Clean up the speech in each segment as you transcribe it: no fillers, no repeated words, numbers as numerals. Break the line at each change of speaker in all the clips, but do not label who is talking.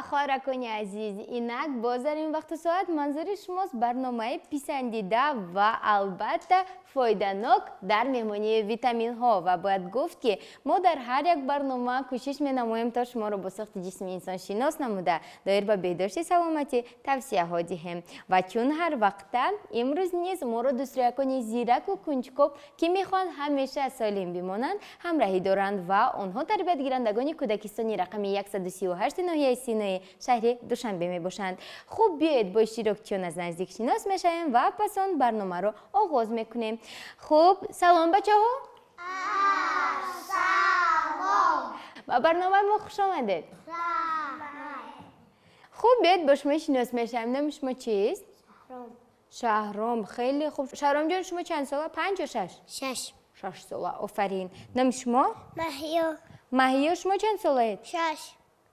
خواهرکانی عزیز، اینک باز در این وقت ساعت منظور شماست برنامه پسندیده و البته فایده‌ناک در مهمانی ویتامین ها و باید گفت که ما در هر یک برنامه کوشش می‌نماییم تا شما را با ساخت جسم انسان شناس نموده دایر به بهداشت سلامتی توصیه ها دهیم و چون هر وقت امروز نیز ما را دوستیابان زیرک و کنجکاو که میخوان همیشه سالم بمانند همراهی دارند و آنها تربیت گیرندگان کودکستانی رقم 138 ناحیه سینای شهر دوشنبه می باشند. خوب بیایید با اشتراکچیان از نزدیک شناس میشویم و پس آن برنامه را آغاز میکنیم. خوب سلام بچه ها.
سلام.
با برنامه ما خوش آمدید. خوب بیایید با شما شناس میشویم. نام شما چیست؟ شهرام. خیلی خوب. شهرام جان شما چند ساله؟ 5 یا 6؟
6
ساله. آفرین. نام شما؟
مهیا.
مهیا شما چند ساله اید؟
6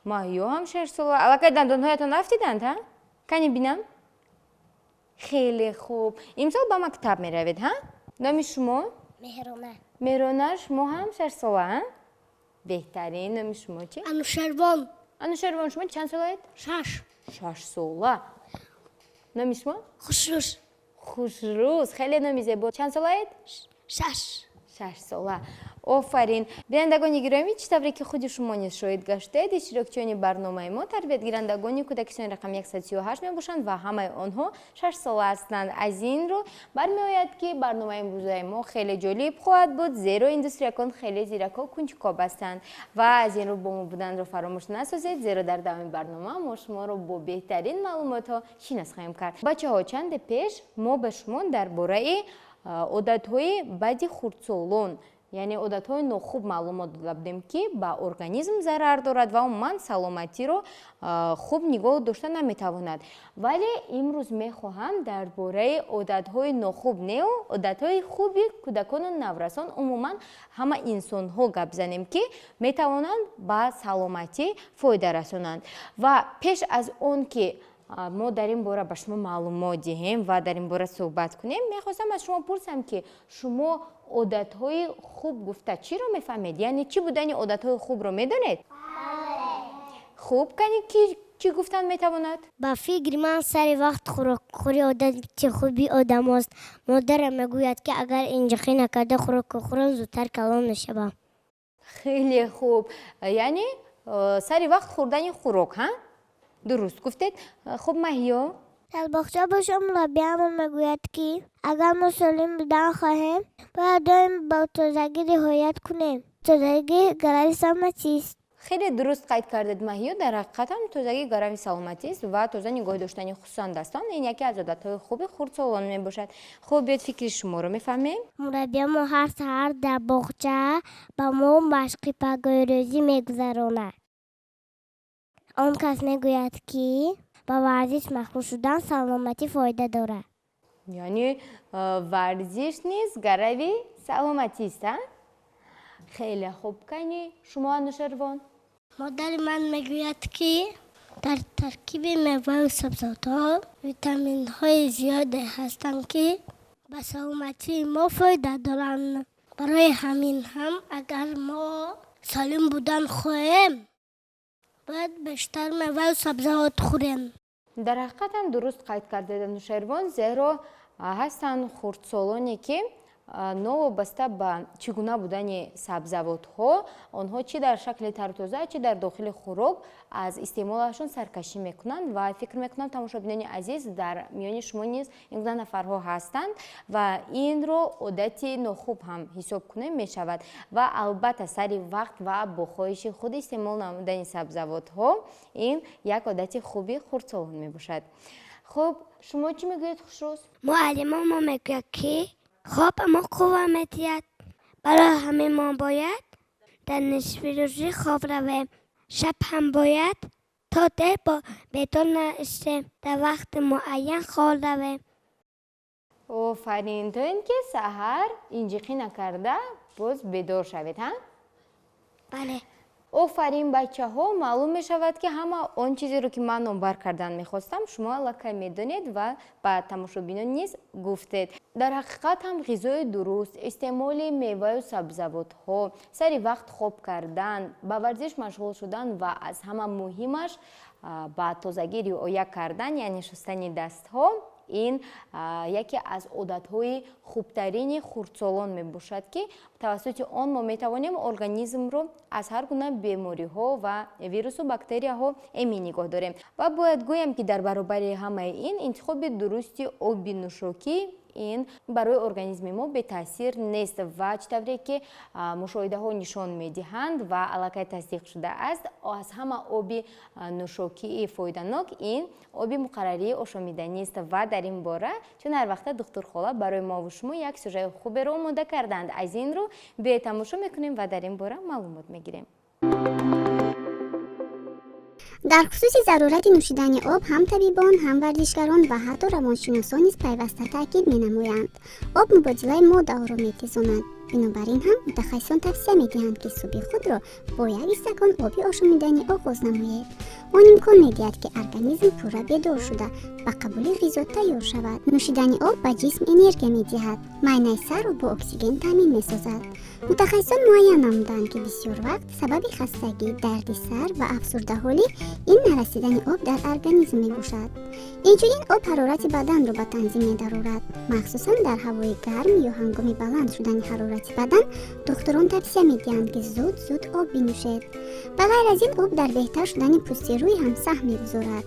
مهیا هم 6 ساله. الکی دندانهایتان رفتیدند ها؟ کنی بینم؟ خیلی خوب. امسال با مکتب می روید ها؟ نام شما؟
مهرانه.
مهرانه شما هم 6 ساله ها؟ بهترین. نام شما چی؟
انوشروان.
انوشروان شما چند ساله اید؟
6
ساله. نام شما؟
خوشروز.
خوشروز. خیلی نامی زیبا. چند ساله اید؟
6
ساله. آفرین. بینندگان گرامی چطوری که خود شما نیز شاهد گشتید اشتراکچیان برنامه ما تربیت گیرندگان کودکستان رقم 138 می باشند و همه آنها 6 ساله هستند. از این رو برمیآید که برنامه امروزه ما خیلی جالب خواهد بود زیرا این دوستیابان خیلی زیرک و کنجکاو هستند و از این رو با ما بودن رو فراموش نسازید زیرا در ادامه برنامه ما شما رو با بهترین معلومات ها شناس خواهیم کرد. بچه ها چند پیش ما به شما درباره عادت‌های بدی خردسالان یعنی عادت‌های ناخوب معلومات دادیم که به ارگانیسم ضرر دارد و عموما سلامتی رو خوب نگاه داشته نمیتواند. ولی امروز میخواهم درباره عادت‌های ناخوب نه عادت‌های خوبی کودکان و نورسان عموما همه انسان‌ها گپ زنیم که میتوانند به سلامتی فایده رسانند. و پیش از اون که ما در این باره به شما معلومات دهیم و در این باره صحبت کنیم میخواستم از شما پرسم که شما عادت‌های خوب گفته چی رو میفهمید؟ یعنی چی بودن عادت‌های خوب رو میدونید؟ خوب کنی چی گفتن میتواند؟
با فکر من سر وقت خوری عادت خوبی آدم است. مادرم میگوید که اگر اینجا نکرده خوراک خورم زودتر کلان نشوم.
خیلی خوب. یعنی سر وقت خوردن خوراک ها؟ درست گفتید. خب مهیا؟
در باغچه باشم مربی‌ام میگوید که اگر ما سالم بودن خواهیم باید دائم با تازگی رعایت کنیم. تازگی گرای سلامتی است.
خیلی درست قید کردید مهیا. در حقیقت هم تازگی گرای سلامتی است و تازه نگاه داشتن خصوصا دستان این یکی از عادت‌های خوب خردسالان می باشد. خب بیاید فکر شما رو میفهمیم.
مربی‌ام هر سحر در باغچه با ما مشق پاگویی میگذراند. آن کس میگوید که با ورزش مشغول شدن سلامتی فایده دارد.
یعنی ورزش نیز گروی سلامتی است. خیلی خوب. کنی شما انوشروان؟
مادر من میگوید که در ترکیب میوه و سبزیجات ویتامین های زیاده هستند که به سلامتی ما فایده دارند. برای همین هم اگر ما سالم بودن خواهیم باید بیشتر میوه و سبزیجات خوریم.
در حقیقت هم درست قید کردید انوشروان زیرا هستند خردسالانی که نوابسته به چگونه بودن سبزیجات ها آنها چی در شکل ترتازه چی در داخل خوراک از استعمالشون سرکشی میکنند و فکر میکنم تماشاچیان عزیز در میان شما نیز این نفرها هستند و این رو عادت ناخوب هم حساب کنیم میشود و البته سری وقت و با خواهش خود استعمال نمودن سبزیجات ها این یک عادت خوبی خردسالان میباشد. خب شما چی میگویید خوشروز؟
معلم ما میگه که خواب ما قوه میدهد. برای همه ما باید در نصف روزی خواب رویم. شب هم باید تا ده با بیدار نشیم در وقت معین خواب رویم.
آفرین. تا اینکه سحر اینجیقی نکرده باز بیدار شوید ها؟
بله.
آفرین بچه ها. معلوم می شود که همه آن چیزی رو که من نامبر کردن میخواستم شما لکه میدونید و به تماشاچیان نیز گفتید. در حقیقت هم غذای درست، استعمال میوه و سبزیجات ها، سری وقت خواب کردن، با ورزش مشغول شدن و از همه مهمش ба тозагӣ риоя кардан, яъне шустани дастҳо, ин яке аз одатҳои хубтарини хурдсолон мебошад, ки тавассути он мо метавонем организмро аз ҳар гуна бемориҳо ва вирусу бактерияҳо эмин нигоҳ дорем. Ва бояд гӯям, ки дар баробари ҳамаи ин интихоби дурусти оби нӯшокӣ ин барои организми мо бетаъсир нест ва чӣ тавре ки мушоҳидаҳо нишон медиҳанд ва аллакай тасдиқ шудааст, аз ҳама оби нӯшокии фоиданок ин оби муқаррарии ошомиданист. Ва дар ин бора чун ҳар вақта духтур хола барои мову шумо як сюжети хуберо омода карданд. Аз инро биёед тамошо мекунем ва дар ин бора маълумот мегирем.
дар хусуси зарурати нӯшидани об ҳам табибон, ҳам варзишгарон ва ҳатто равоншиносон низ пайваста таъкид менамоянд. Об мубодилаи моддаҳоро метезонад. бинобар ин ҳам мутахассисон тавсия медиҳанд, ки суби худро бо як стакон оби ошомиданӣ оғоз намоед. он имкон медиҳад, ки организм пурра бедор шуда ба қабули ғизо тайёр шавад. нӯшидани об ба ҷисм энергия медиҳад, майнаи сарро бо оксиген таъмин месозад. мутахассисон муайян намуданд, ки бисёр вақт сабаби хастагӣ, дарди сар ва афсурдаҳолӣ ин нарасидани об дар организм мебошад. инчунин об ҳарорати баданро ба танзим медарорад, махсусан дар ҳавои гарм ё ҳангоми баланд шудани ҳарорати бадан. духтурон тавсия медиҳанд, ки зуд об бинӯшед. ба ғайр аз ин об дар беҳтар шудани пӯсти рӯй ҳам саҳм мегузорад.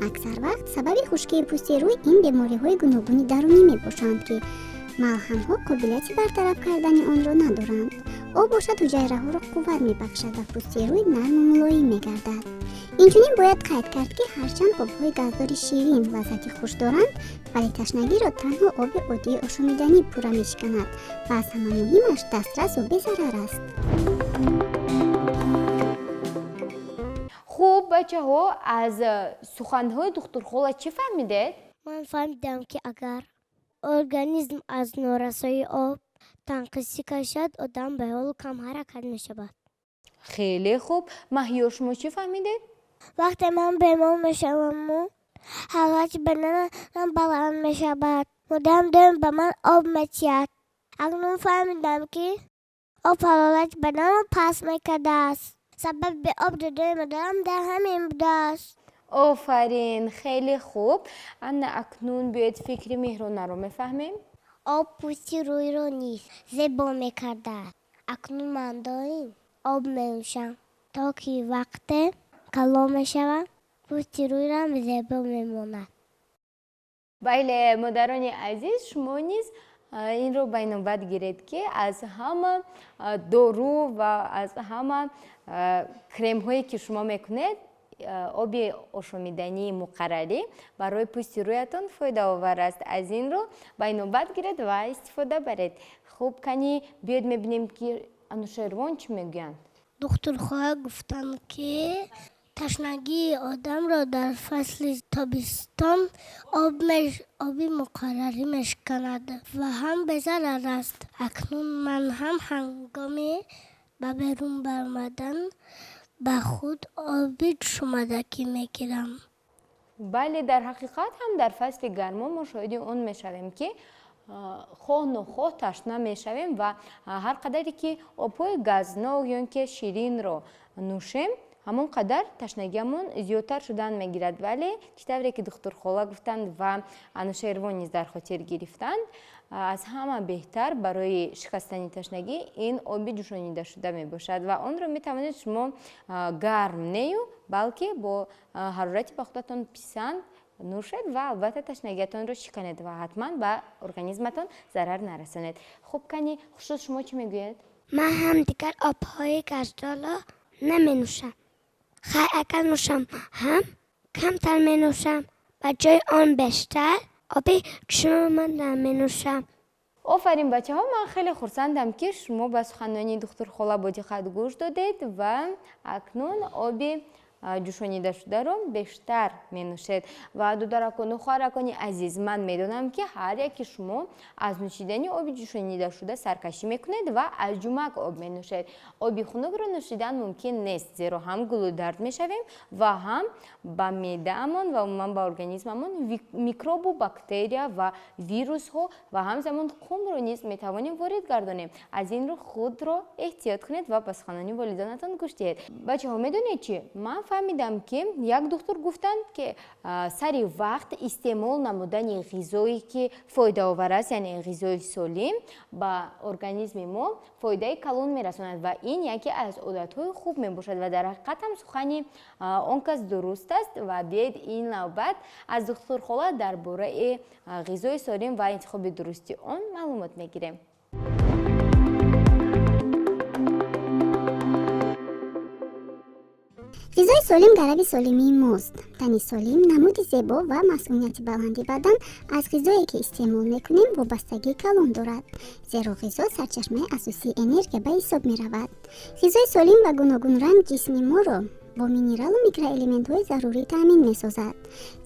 аксар вақт сабаби хушкии пӯсти рӯй ин бемориҳои гуногуни дарунӣ мебошанд, ки малҳамҳо қобилияти бартараф кардани онро надоранд. об бошад ҳуҷайраҳоро қувват мебахшад ва пӯсти рӯй нарму мулоим мегардад. инчунин бояд қайд кард, ки ҳарчанд обҳои газдори ширин лаззати хуш доранд, вале ташнагиро танҳо оби оддии ошомиданӣ пурра мешиканад ва аз ҳама муҳимаш дастрасу безарар аст.
хуб бачаҳо, аз суханҳои духтурхола чӣ фаҳмидед?
ман фаҳмидам, ки агар организм аз норасоии об танқисӣ кашад, одам ба ҳолу камҳаракат мешавад.
хеле хуб. маҳьёр, шумо чӣ фаҳмидед?
вақте ман бемор мешаваму ҳарорати баданам баланд мешавад, мудом ба ман об метиҳад. акнун фаҳмидам, ки об ҳарорати баданро паст мекардааст. сабаби об додани модарам дар ҳамин будааст.
офарин, хеле хуб. ана акнун биёед фикри Меҳронаро мефаҳмем.
об пӯсти рӯйро низ зебо мекардааст. акнун ман доим об менӯшам, то ки вақте калон мешавам, пӯсти рӯйрам зебо мемонад.
байле, модарони азиз, шумо низ инро ба инобат гиред, ки аз ҳама дору ва аз ҳама кремҳое ки шумо мекунед, оби ошомидании муқаррарӣ барои пӯсти рӯятон фоидаовар аст. аз инро ба инобат гиред ва истифода баред. хуб, кани биёед мебинем, ки Анушервон чӣ мегӯянд?
духтурхоҳа гуфтанд, ки ташнагии одамро дар фасли тобистон оби муқаррарӣ мешиканад ва ҳам безарар аст. акнун ман ҳам ҳангоми ба берун баромадан ба худ оби ҷӯшамадагӣ мегирам.
бале, дар ҳақиқат ҳам дар фасли гармо мо шоҳиди он мешавем, ки хоҳ нохоҳ ташна мешавем ва ҳар қадаре ки обҳои газнок ё ин ки ширинро нӯшем, ҳамон қадар ташнагиамон зиёдтар шудан мегирад. вале чӣ тавре ки духтурхола гуфтанд ва Анушервон низ дар хотир гирифтанд, аз ҳама беҳтар барои шикастани ташнагӣ ин оби ҷӯшонидашуда мебошад ва онро метавонед шумо гарм нею, балки бо ҳарорати ба худатон писанд нӯшед ва албатта ташнагиатонро шиканед ва ҳатман ба организматон зарар нарасонед. хуб, кани Хушрӯз, шумо чӣ мегӯед?
ман ҳам дигар обҳои газдорро наменӯшам. агар нӯшам ҳам камтар менӯшам, ба ҷои он бештар оби ҷӯшамада менӯшам.
офарин бачаҳо, ман хеле хурсандам, ки шумо ба суханони духтурхола бо диққат гӯш додед ва акнун оби ҷӯшонидашударо бештар менӯшед. ва додаракону хоҳаракони азиз, ман медонам, ки ҳар яки шумо аз нӯшидани оби ҷӯшонидашуда саркашӣ мекунед ва аз ҷумак об менӯшед. оби хунукро нӯшидан мумкин нест, зеро ҳам гулӯдард мешавем ва ҳам ба меъдаамон ва умуман ба организмамон микробу бактерия ва вирусҳо ва ҳамзамон хунро низ метавонем ворид гардонем. аз инро худро эҳтиёт кунед ва ба суханони волидонатон гӯш диҳед. бачаҳо, медонед чӣ? ман фаҳмидам, ки як духтур гуфтанд, ки сари вақт истеъмол намудани ғизое, ки фоидаовар аст, яъне ғизои солим ба организми мо фоидаи калон мерасонад ва ин яке аз одатҳои хуб мебошад ва дар ҳақиқат ҳам сухани он кас дуруст аст ва биед ин навбат аз духтурхола дар бораи ғизои солим ва интихоби дурусти он маълумот мегирем.
ғизои солим гарави солимии мост. Тани солим намуди зебо ва масъулияти баланди бадан аз ғизое ки истеъмол мекунем вобастагии калон дорад, зеро ғизо сарчашмаи асосии энергия ба ҳисоб меравад. ғизои солим ба гуногун ранг ҷисми моро бо минералу микроэлементҳои зарурӣ таъмин месозад,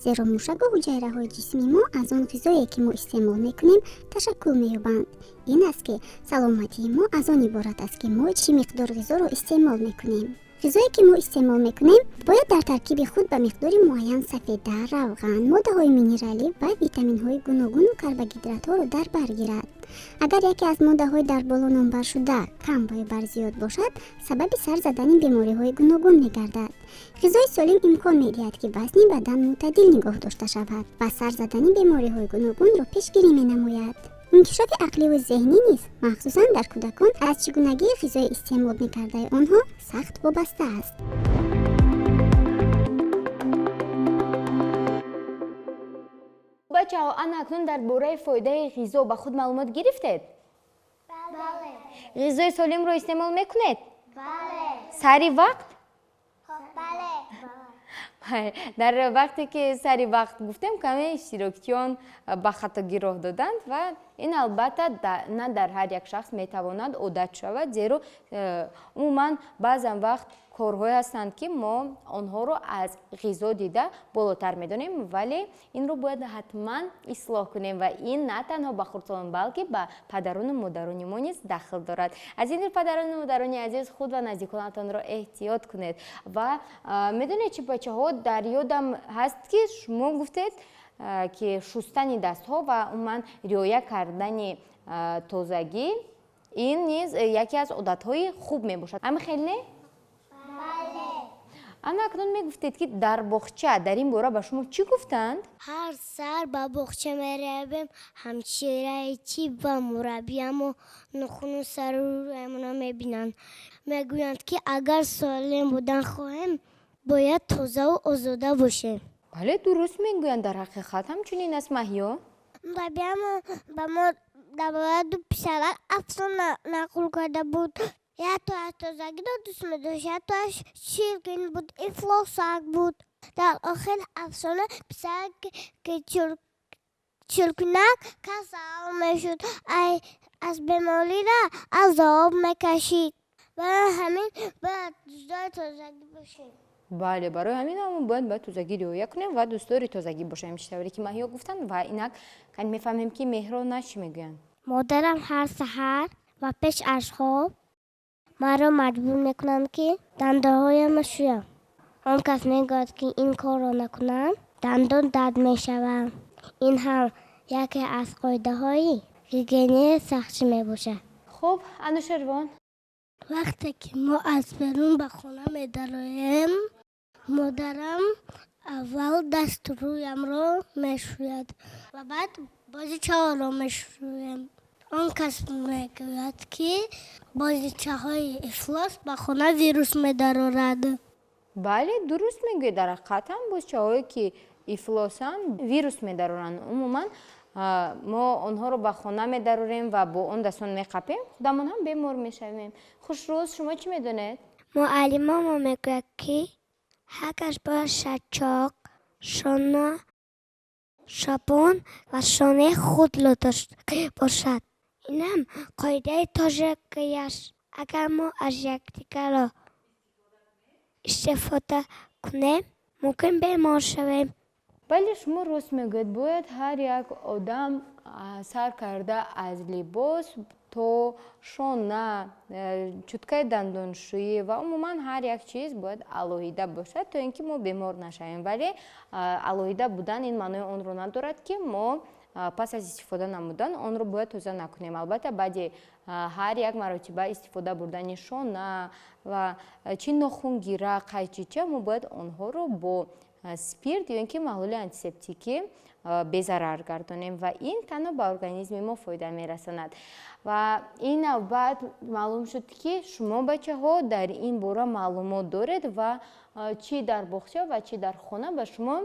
зеро мушаку ҳуҷайраҳои ҷисми мо аз он ғизое ки мо истеъмол мекунем ташаккул меёбанд. ин аст ки саломатии мо аз он иборат аст ки мо чӣ миқдор ғизоро истеъмол мекунем. ғизое ки мо истеъмол мекунем бояд дар таркиби худ ба миқдори муайян сафеда, равған, моддаҳои минералӣ ва витаминҳои гуногуну карбогидратҳоро дар бар гирад. агар яке аз моддаҳои дар боло номбаршуда кам ва ё барзиёд бошад, сабаби сар задани бемориҳои гуногун мегардад. ғизои солим имкон медиҳад ки вазни бадан мӯътадил нигоҳ дошта шавад ва сар задани бемориҳои гуногунро пешгирӣ менамояд. инкишофи ақливу зеҳнӣ низ махсусан дар кӯдакон аз чӣ гунагии ғизои истеъмол мекардаи онҳо сахт вобаста аст.
бачаҳо, ана акнун дар бораи фоидаи ғизо ба худ маълумот гирифтед?
бале.
ғизои солимро истеъмол мекунед?
бале.
сари вақт?
бале.
дар вақте ки сари вақт гуфтем, каме иштирокчиён ба хато гироҳ доданд ва ин албатта на дар ҳар як шахс метавонад одат шавад, зеро умуман баъзан вақт корҳое ҳастанд, ки мо онҳоро аз ғизо дида болотар медонем, вале инро бояд ҳатман ислоҳ кунем ва ин на танҳо ба хурдсолон, балки ба падарону модарони мо низ дахл дорад. Аз ин ро падарону модарони азиз, худ ва наздиконатонро эҳтиёт кунед. Ва медонед чӣ бачаҳо, дар ёдам ҳаст, ки шумо гуфтед ки шустани дастҳо ва умуман риоя кардани тозагӣ ин низ яке аз одатҳои хуб мебошад. ами хеле не? ана акнун мегуфтед ки дар боғча дар ин бора ба шумо чӣ гуфтанд?
ҳар сар ба боғча меравем, ҳамшираи чӣ ва мураббиамо нухуну сарӯраамона мебинанд. мегӯянд ки агар солим будан хоҳем, бояд тозаву озода бошем.
бале, дуруст мегӯянд, дар ҳақиқат ҳамчунин аст маҳё.
мураббиамо ба мо дар бораи ду писарак афсона нақл карда буд. Яттоаш тозагиро дӯст медошт, яттоаш чиркин буд, ифлосак буд. дар охир афсона писарак ки чиркинак касал мешуд, аз беморира азоб мекашид. барои ҳамин бояд дӯстдори тозагӣ бошем.
бале, барои ҳамин ҳам бояд ба тозагӣ риоя кунем ва дӯстдори тозагӣ бошем, тавре ки маҳё гуфтанд. ва инак кани мефаҳмем ки Меҳрона чӣ мегӯянд.
модарам ҳар саҳар ва пеш аз хоб маро маҷбур мекунанд ки дандаҳоямро шӯям. он кас мегӯяд ки ин корро накунам, дандон дард мешаванд. ин ҳам яке аз қоидаҳои гигиенаи сахтӣ мебошад.
хуб, Анушервон,
вақте ки мо аз берун ба хона медароем, модарам аввал дасту рӯямро мешӯяд ва баъд бозичаҳоро мешӯем. он кас мегӯяд ки бозичаҳои ифлос ба хона вирус медарорад.
бале, дуруст мегӯед. дар ҳақиқат ҳам бозичаҳое ки ифлосанд вирус медароранд. умуман мо онҳоро ба хона медарорем ва бо он дастон меқапем, худамон ҳам бемор мешавем. хушрӯз, шумо чӣ медонед?
муаллимамо мегӯяд ки ҳар кас бояд шачоқ, шона, шабон ва шонаи худро дошта бошад. инам қоидаи тоҷикӣ аст. агар мо аз якдигарро истифода кунем, мумкин бемор шавем.
бале, шумо рост мегӯед. бояд ҳар як одам сар карда аз либос то шона, чуткаи дандоншӯӣ ва умуман ҳар як чиз бояд алоҳида бошад, то ин ки мо бемор нашавем. вале алоҳида будан ин маънои онро надорад ки мо пас аз истифода намудан онро бояд тоза накунем. Албатта баъди ҳар як маротиба истифода бурдани шона ва чӣ нохунгира қайчича мо бояд онҳоро бо спирт ё ин ки маҳлули антисептикӣ безарар гардонем ва ин танҳо ба организми мо фоида мерасонад. ва ин навбат маълум шуд ки шумо бачаҳо дар ин бора маълумот доред ва чӣ дар бохча ва чӣ дар хона ба шумо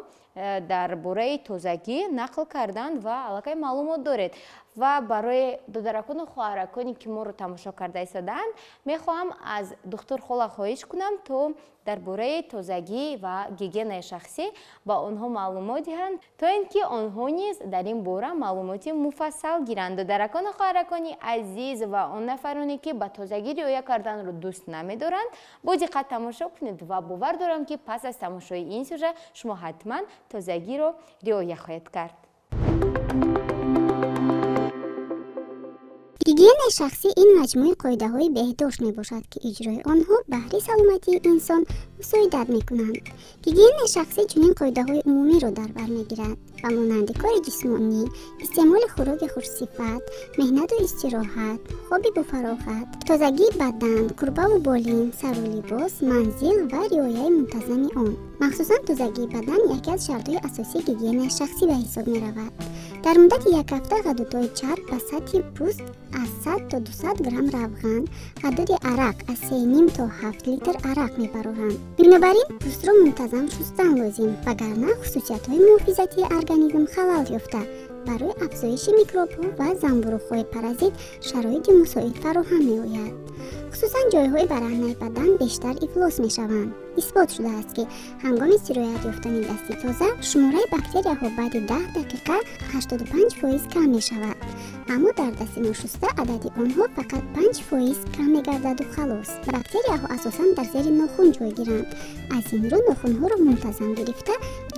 дар бораи тозагӣ нақл карданд ва аллакай маълумот доред. ва барои додаракону хоҳараконе ки моро тамошо карда истодаанд мехоҳам аз духтур хола хоҳиш кунам то дар бораи тозагӣ ва гигиенаи шахсӣ ба онҳо маълумот диҳанд то ин ки онҳо низ дар ин бора маълумоти муфассал гиранд. додаракону хоҳаракони азиз ва он нафароне ки ба тозагӣ риоя карданро дӯст намедоранд бо диққат тамошо кунед ва бовар дорам ки пас аз тамошои ин сюжет шумо ҳатман тозагиро риоя хоҳед кард.
гигиенаи шахсӣ ин маҷмӯи қоидаҳои беҳдошт мебошад ки иҷрои онҳо баҳри саломатии инсон мусоидат мекунанд. гигиенаи шахсӣ чунин қоидаҳои умумиро дар бар мегирад ва монанди кори ҷисмонӣ, истеъмоли хӯроки хушсифат, меҳнату истироҳат, хоби бофароғат, тозагии бадан, курбаву болин, сару либос, манзил ва риояи мунтазами он. махсусан тозагии бадан яке аз шартҳои асосии гигиенаи шахсӣ ба ҳисоб меравад. дар муддати як ҳафта ғадудҳои чарб ба сатҳи пӯст аз 100 то 200 грамм равған, ғадуди арақ аз 3,5 то 7 литр арақ мебароранд. бинобар ин пӯстро мунтазам шустан лозим, вагарна хусусиятҳои муҳофизатии организм халал ёфта барои афзоиши микробҳо ва занбӯруғҳои паразит шароити мусоид фароҳам меояд. хусусан ҷойҳои бараҳнаи бадан бештар ифлос мешаванд. исбот шудааст ки ҳангоми сироят ёфтани дасти тоза шумораи бактерияҳо баъди 10 дақиқа 85% кам мешавад, аммо дар дасти ношуста адади онҳо фақат 5% кам мегардаду халос. бактерияҳо асосан дар зери нохун ҷойгиранд. аз ин рӯ нохунҳоро мунтазам гирифта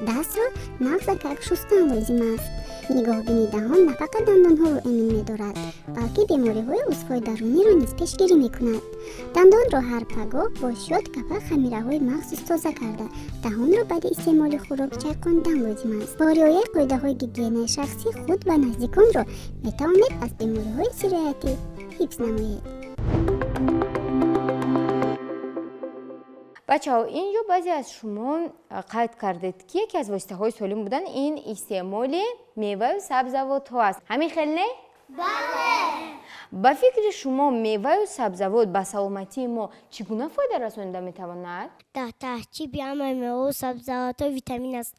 дастро нағзакак шустан лозим аст. нигоҳбини даҳон на фақат дандонҳоро эмин медорад, балки бемориҳои узвҳои даруниро низ пешгирӣ мекунад. дандонро ҳар пагоҳ бо шёткафа хамираҳои махсус тоза карда даҳонро баъди истеъмоли хӯрок чайқондан лозим аст. бо риояи қоидаҳои гигиенаи шахсӣ худ ва наздиконро метавонед аз бемориҳои сироятӣ ҳифз намоед.
бачаҳо инҷо баъзе аз шумо қайд кардед ки яке аз воситаҳои солим будан ин истеъмоли меваю сабзавотҳо аст. ҳамин хел не? бале. ба фикри шумо меваю сабзавот ба саломатии мо чӣ гуна фоида расонида метавонад?
дар таркиби ҳамаи меву сабзавотҳо витамин аст.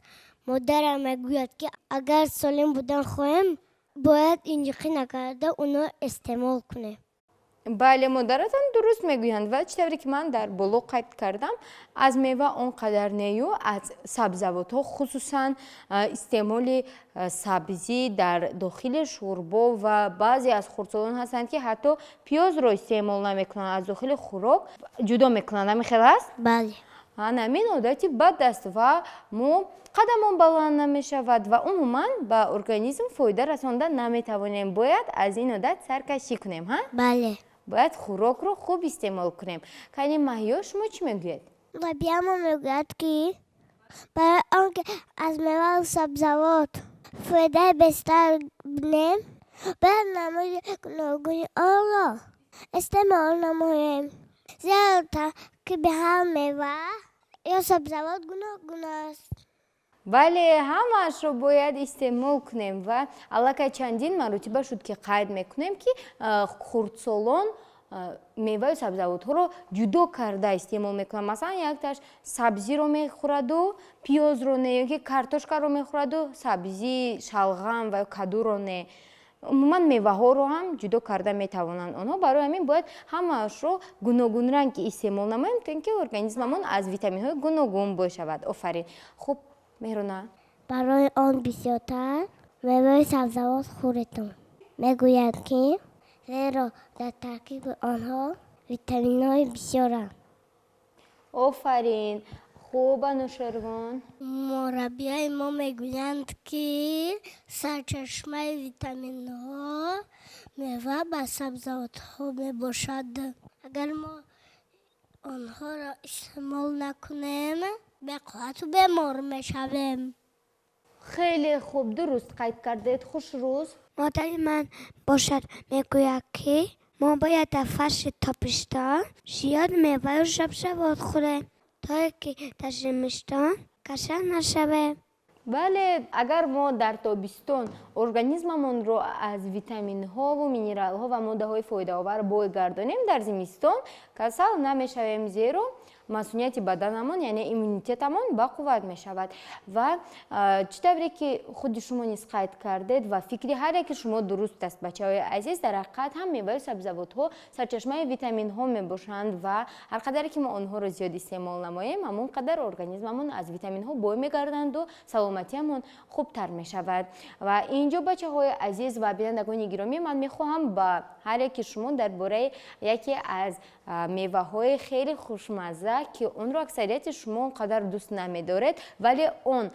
модарам мегӯяд ки агар солим будан хоҳем бояд инҷиқӣ накарда онро истеъмол кунем.
бале, модаратон дуруст мегӯянд ва чӣ тавре ки ман дар боло қайд кардам аз мева он қадар нею аз сабзавотҳо хусусан истеъмоли сабзӣ дар дохили шӯрбо ва баъзе аз хурдсолон ҳастанд ки ҳатто пиёзро истеъмол намекунанд, аз дохили хӯрок ҷудо мекунанд. ҳамин хел аст?
бале.
ҳамин одати бад аст ва мо қадамон баланд намешавад ва умуман ба организм фоида расонида наметавонем. бояд аз ин одат саркашӣ кунем.
бале.
бояд хӯрокро хуб истеъмол кунем. кайни маҳё шумо чӣ мегӯед?
рабиямо мегӯяд ки барои он ки аз меваву сабзавот фоидаи бештар бинем бояд намуди гуногуни онро истеъмол намоем. зеро таркиби ҳар мева ё сабзавот гуногун аст.
бале, ҳамаашро бояд истеъмол кунем ва аллакай чандин маротиба шуд ки қайд мекунем ки хурдсолон меваю сабзавотҳоро ҷудо карда истеъмол мекунанд. масалан якташ сабзиро мехӯраду пиёзро не, ё ки картошкаро мехӯраду сабзи шалғам ва кадуро не. умуман меваҳоро ҳам ҷудо карда метавонанд. онҳо барои ҳамин бояд ҳамаашро гуногунранг истеъмол намоем то ин ки организмамон аз витаминҳои гуногун бошавад. офарин. хуб меҳруна,
барои он бисёртар меваи сабзавот хӯретон. мегӯяд ки зеро дар таркиби онҳо витаминҳои бисёранд.
офарин. хуб анушервон,
мураббияи мо мегӯянд ки сарчашмаи витаминҳо мева ва сабзавотҳо мебошад. агар мо онҳоро истеъмол накунем беқуввату бемор мешавем.
خیلی خوب درست قید کردید. خوش روز.
مادر من باشد میگوید که ما باید در فرش تابستان زیاد میوه و سبزیجات خوریم تا که در زمستان کسل نشویم.
بله، اگر ما در تابستان ارگانیسممون رو از ویتامین ها و مینرال ها و ماده های فایده آور بگردانیم، در زمستان کسل نمیشویم، زیرا مسئولیت بدنمون یعنی ایمونیتمون با قوت می شود. و چطوری که خود شما نیز قید کردید و فکری هر یک شما درست است بچه‌های عزیز، در حقیقت هم میوه و سبزیجات ها سرچشمه ویتامین ها می باشند و هر قدر که ما آنها را زیاد استعمال نماییم همون قدر ارگانیسممون از ویتامین ها بوی میگردند و سلامتیمون خوبتر می شود. و اینجا بچه‌های عزیز و بینندگان گرامی، من میخواهم با هر یک شما درباره یکی از میوه های خیلی خوشمزه که اون رو اکثریت شما قدر دوست نمی‌دارید ولی اون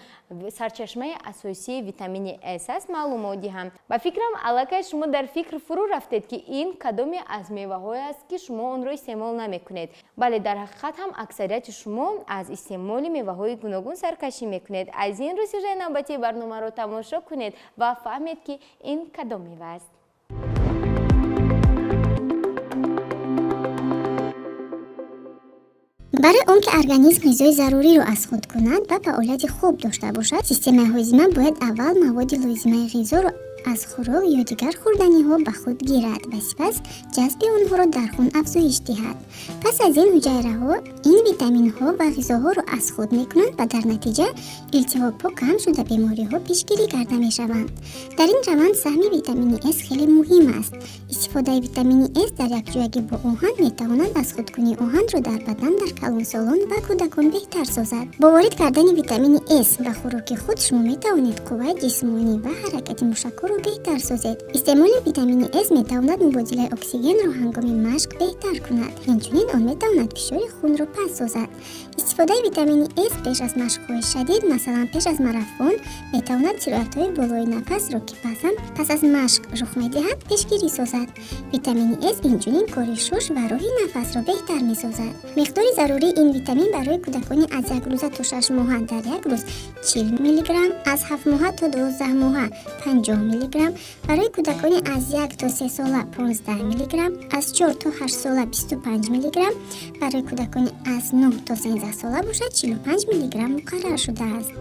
سرچشمه اساسی ویتامین اس است معلومات دهم. با فکرم علاقه شما در فکر فرو رفتید که این کدومی از میوه های است که شما اون رو استعمال نمی‌کنید. بله، در حقیقت هم اکثریت شما از استعمال میوه های گوناگون سرکشی می‌کنید. از این رو سوژه نوبتی برنامه رو تماشا کنید و فهمید که این کدام میوه است.
برای آنکه ارگانیسم غذای ضروری را از خود کند و فعالیت خوب داشته باشد، سیستم هاضمه باید اول مواد لازمه غذا را از خوراک یا دیگر خوردنی ها به خود گیرد و سپس جذب آنها را در خون افزایش دهد. پس از این حجره ها این ویتامین ها و غذاها را از خود می کنند و در نتیجه التهاب ها کم شده بیماری ها پیشگیری کرده می شوند. در این روند سهم ویتامین اس خیلی مهم است. استفاده ویتامین اس در یک جایگی با آهن می تواند از خودکنی آهن را در بدن در کلان سالان و کودکان بهتر سازد. با وارد کردن ویتامین اس به خوراک خود شما می توانید قوه جسمانی و حرکت مشکل را بهتر سازید. استعمال ویتامین اس می تواند مبادله اکسیژن را هنگام مشق بهتر کند. همچنین آن می تواند فشار خون را پس سازد. استفاده ویتامین اس پیش از مشق‌های شدید، مثلا پیش از ماراتن، می تواند سرعت‌های بالای نفس را که پس از مشق رخ می دهد پیشگیری سازد. ویتامین اس همچنین کار شش و راه نفس را بهتر می سازد. مقدار ضروری این ویتامین برای کودکان از 1 روز تا 6 ماه در یک روز 40 میلی گرم، از 7 ماه تا 12 ماه 50 میلی گرم، برای کودکان از 1 تا 3 ساله 15 میلی گرم، از 4 تا 8 ساله 25 میلی گرم، برای کودکان از 9 تا 13 ساله باشد 45 میلی گرم مقرر شده است.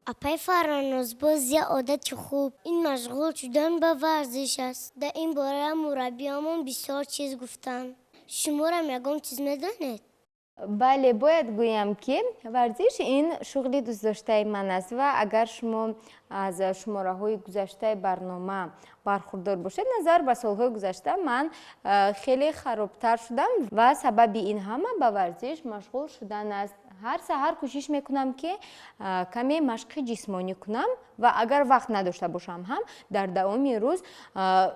اپای فرانوز باز یه عادت خوب این مشغول شدن به ورزش است. در این باره مربیامون بسیار چیز گفتن. شما را میگم چیز میدانید؟
بله، باید گویم که ورزش این شغلی دوست داشته من است و اگر شما از شماره های گذشته برنامه برخوردار باشید، نظر به سالهای گذشته من خیلی خرابتر شدم و سبب این همه به ورزش مشغول شدن است. هر سحر کوشش میکنم که کمی مشق جسمانی کنم و اگر وقت نداشته باشم هم در دوام روز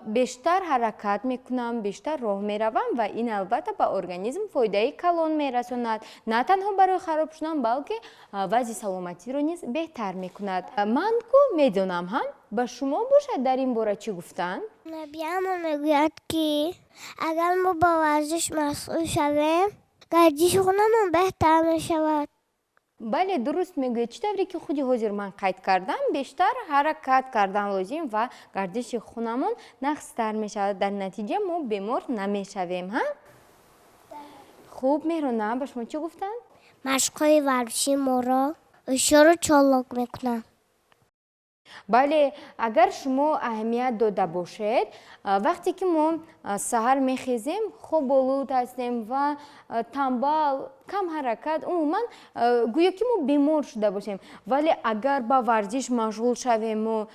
بیشتر حرکت میکنم، بیشتر راه میروم و این البته به ارگانیسم فایده کلان میرساند. نه تنها برای خراب شدن بلکه وضع سلامتی رو نیز بهتر میکند. من کو میدونم هم به شما باشد در این باره چی گفتن؟
نبیامون میگوید که اگر ما با ورزش مشغول شویم گردش خونمون بهتر میشود.
بله، درست میگوید. چطوری که خودی حاضر من قید کردم، بیشتر حرکت کردن لازم و گردش خونمون نقص‌تر میشود. در نتیجه ما بیمار نمیشویم. ها؟ خوب میرونه. به شما چی گفتن؟
مشقای ورزشی ما را اشاره چالاک میکنن.
بله، اگر شما اهمیت داده باشید، وقتی که ما سحر میخیزیم خوب آلود هستیم و تنبل، کم حرکت، عموما گویا که ما بیمار شده باشیم. ولی اگر با ورزش مشغول شویم و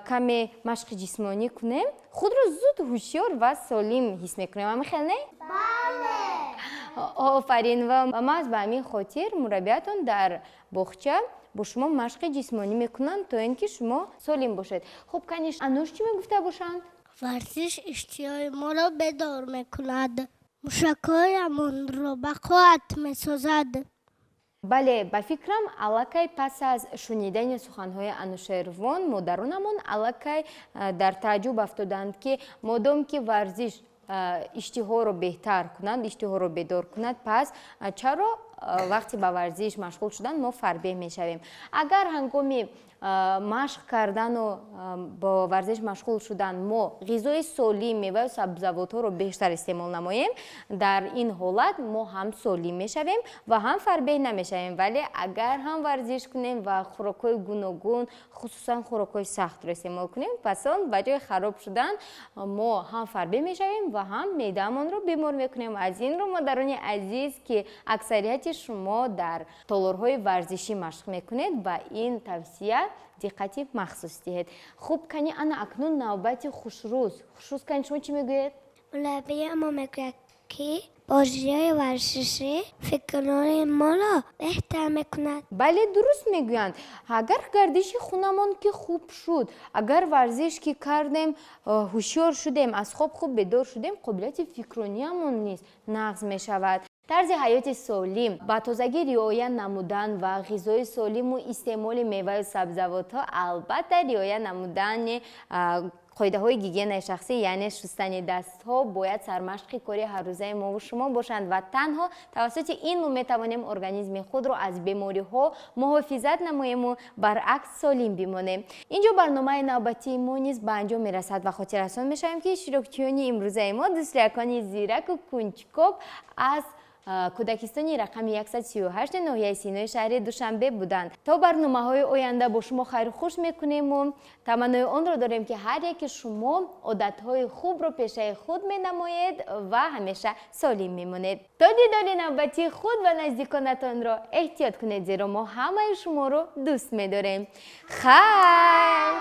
کمی مشق جسمانی کنیم، خود رو زود هوشیار و سالم حس میکنیم. همین خیلی نه؟ بله. آفرین. و ما از به همین خاطر مربیاتون در باغچه با شما مشق جسمانی میکنن تا اینکه شما سالم باشید. خب کنیش انوش چی میگفته باشند؟
ورزش اشتهای ما را بیدار میکند، مشکلمون را به قوت میسازد.
بله، به فکرم علاقه پس از شنیدن سخنهای انوشیروان مادرانمون علاقه در تعجب افتادند که مادام که ورزش اشتها رو بهتر کنند، اشتها رو بیدار کند، پس چرا вақти ба варзиш машғул шудан мо фарбеҳ мешавем. Агар ҳангоми машқ кардану бо варзиш машғул шудан мо ғизои солим, меваю сабзавотҳоро бештар истеъмол намоем, дар ин ҳолат мо ҳам солим мешавем ва ҳам фарбеҳ намешавем. Вале агар ҳам варзиш кунем ва хӯрокҳои гуногун, хусусан хӯрокҳои сахтро истеъмол кунем, пас он ба ҷои хароб шудан мо ҳам фарбеҳ мешавем ва ҳам меъдаамонро бемор мекунем. Аз инро модарони азиз ки аксарияти шумо дар толорҳои варзишӣ машқ мекунед, ба ин тавсия диққати махсус диҳед. Хуб, кани ана акнун навбати Хушрӯз. Хушрӯз, кани шумо чӣ мегӯед?
Мулаввии мо мегӯяд ки бозиҳои варзишӣ фикрҳои моро беҳтар мекунад.
Бале, дуруст мегӯянд. Агар гардиши хунамон ки хуб шуд, агар варзиш ки кардем, ҳушёр шудем, аз хоб хуб бедор шудем, қобилияти фикрёниамон низ нағз мешавад. тарзи ҳаёти солим, ба тозагӣ риоя намудан ва ғизои солиму истеъмоли меваю сабзавотҳо, албатта риоя намудани қоидаҳои гигиенаи шахсӣ, яъне шустани дастҳо бояд сармашқи кори ҳаррӯзаи мову шумо бошанд ва танҳо тавассути ин мо метавонем организми худро аз бемориҳо муҳофизат намоему баръакс солим бимонем. Инҷо барномаи навбатии мо низ ба анҷом мерасад ва хотиррасон мешавем ки иштирокчиёни имрӯзаи мо дӯстиякони зираку кунҷкоб аз кӯдакистони рақами 138 ноҳияи Синои шаҳри Душанбе буданд. То барномаҳои оянда бо шумо хайру хуш мекунему. Таманнои онро дорем ки ҳар яке шумо одатҳои хубро пешаи худ менамоед ва ҳамеша солим мемонед. То дидори навбатии худ ва наздиконатонро эҳтиёт кунед, зеро мо ҳамаи шуморо дӯст медорем. Хайр!